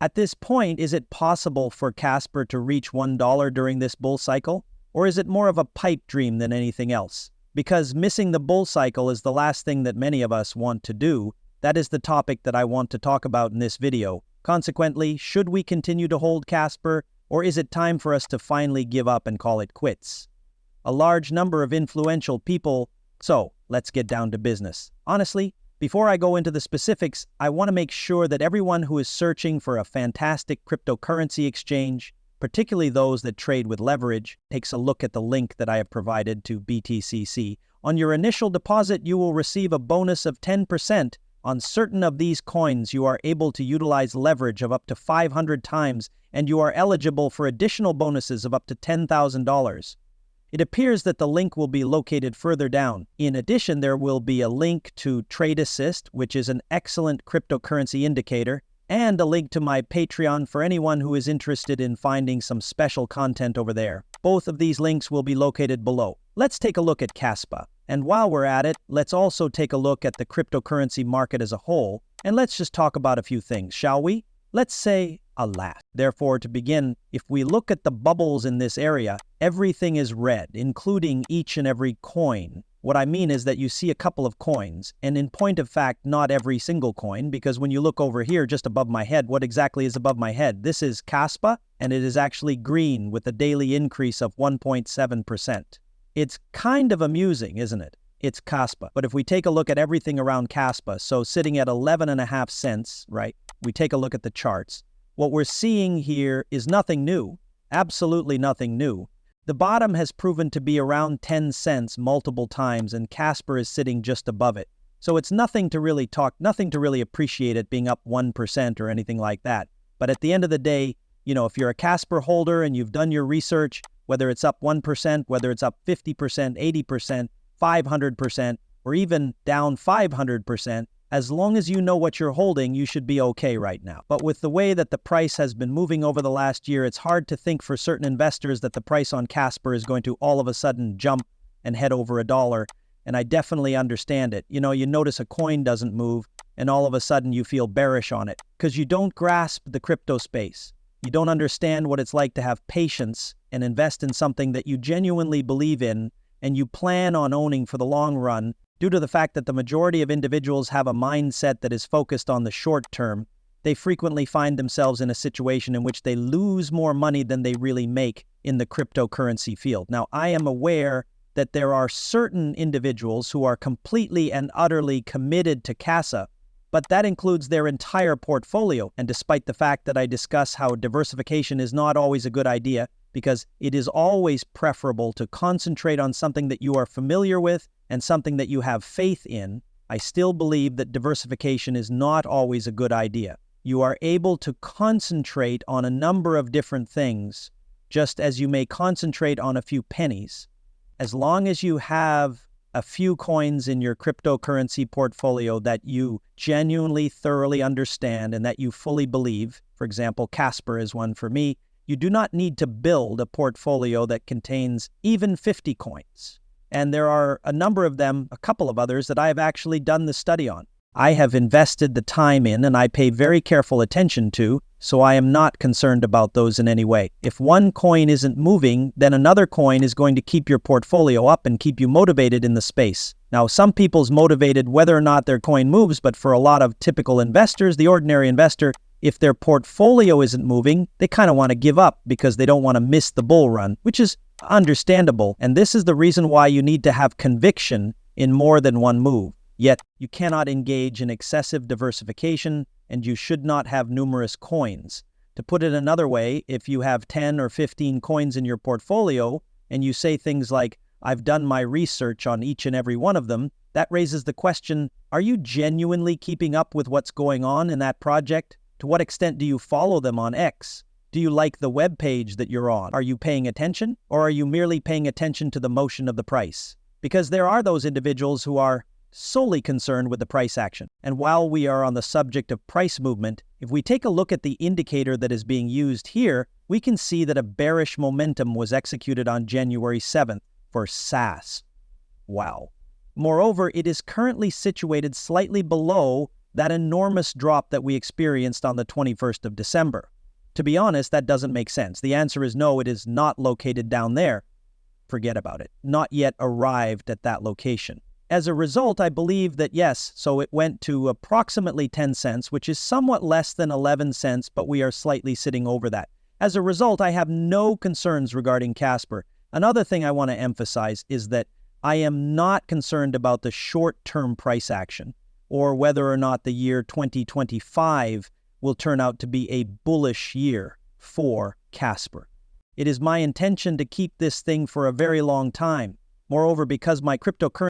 At this point, is it possible for Kaspa to reach $1 during this bull cycle? Or is it more of a pipe dream than anything else? Because missing the bull cycle is the last thing that many of us want to do. That is the topic that I want to talk about in this video. Consequently, should we continue to hold Kaspa, or is it time for us to finally give up and call it quits? A large number of influential people. So, let's get down to business. Honestly, before I go into the specifics, I want to make sure that everyone who is searching for a fantastic cryptocurrency exchange, particularly those that trade with leverage, takes a look at the link that I have provided to BTCC. On your initial deposit, you will receive a bonus of 10%. On certain of these coins, you are able to utilize leverage of up to 500 times, and you are eligible for additional bonuses of up to $10,000. It appears that the link will be located further down. In addition, there will be a link to Trade Assist, which is an excellent cryptocurrency indicator, and a link to my Patreon for anyone who is interested in finding some special content over there. Both of these links will be located below. Let's take a look at Kaspa. And while we're at it, let's also take a look at the cryptocurrency market as a whole, and let's just talk about a few things, shall we? Let's say alas. Therefore, to begin, if we look at the bubbles in this area, everything is red, including each and every coin. What I mean is that you see a couple of coins, and in point of fact, not every single coin, because when you look over here just above my head, what exactly is above my head? This is Kaspa, and it is actually green with a daily increase of 1.7%. It's kind of amusing, isn't it? It's Kaspa. But if we take a look at everything around Kaspa, so sitting at 11.5 cents, right? We take a look at the charts. What we're seeing here is nothing new, absolutely nothing new. The bottom has proven to be around 10 cents multiple times, and Kaspa is sitting just above it. So it's nothing to really appreciate it being up 1% or anything like that. But at the end of the day, if you're a Kaspa holder and you've done your research, whether it's up 1%, whether it's up 50%, 80%, 500%, or even down 500%, as long as you know what you're holding, you should be okay right now. But with the way that the price has been moving over the last year, it's hard to think for certain investors that the price on Kaspa is going to all of a sudden jump and head over $1. And I definitely understand it. You notice a coin doesn't move, and all of a sudden you feel bearish on it because you don't grasp the crypto space. You don't understand what it's like to have patience and invest in something that you genuinely believe in and you plan on owning for the long run. Due to the fact that the majority of individuals have a mindset that is focused on the short term, they frequently find themselves in a situation in which they lose more money than they really make in the cryptocurrency field. Now, I am aware that there are certain individuals who are completely and utterly committed to Kaspa, but that includes their entire portfolio. And despite the fact that I discuss how diversification is not always a good idea, because it is always preferable to concentrate on something that you are familiar with and something that you have faith in, I still believe that diversification is not always a good idea. You are able to concentrate on a number of different things, just as you may concentrate on a few pennies. As long as you have a few coins in your cryptocurrency portfolio that you genuinely, thoroughly understand and that you fully believe, for example, Kaspa is one for me, you do not need to build a portfolio that contains even 50 coins. And there are a number of them, a couple of others, that I have actually done the study on. I have invested the time in and I pay very careful attention to, so I am not concerned about those in any way. If one coin isn't moving, then another coin is going to keep your portfolio up and keep you motivated in the space. Now, some people's motivated whether or not their coin moves, but for a lot of typical investors, the ordinary investor, if their portfolio isn't moving, they kind of want to give up because they don't want to miss the bull run, which is understandable. And this is the reason why you need to have conviction in more than one move. Yet, you cannot engage in excessive diversification, and you should not have numerous coins. To put it another way, if you have 10 or 15 coins in your portfolio, and you say things like, I've done my research on each and every one of them, that raises the question, are you genuinely keeping up with what's going on in that project? To what extent do you follow them on X? Do you like the web page that you're on? Are you paying attention? Or are you merely paying attention to the motion of the price? Because there are those individuals who are solely concerned with the price action. And while we are on the subject of price movement, if we take a look at the indicator that is being used here, we can see that a bearish momentum was executed on January 7th for SAS. Wow. Moreover, it is currently situated slightly below that enormous drop that we experienced on the 21st of December? To be honest, that doesn't make sense. The answer is no, it is not located down there. Forget about it. Not yet arrived at that location. As a result, I believe that yes, so it went to approximately 10 cents, which is somewhat less than 11 cents, but we are slightly sitting over that. As a result, I have no concerns regarding Kaspa. Another thing I want to emphasize is that I am not concerned about the short-term price action or whether or not the year 2025 will turn out to be a bullish year for Kaspa. It is my intention to keep this thing for a very long time. Moreover, because my cryptocurrency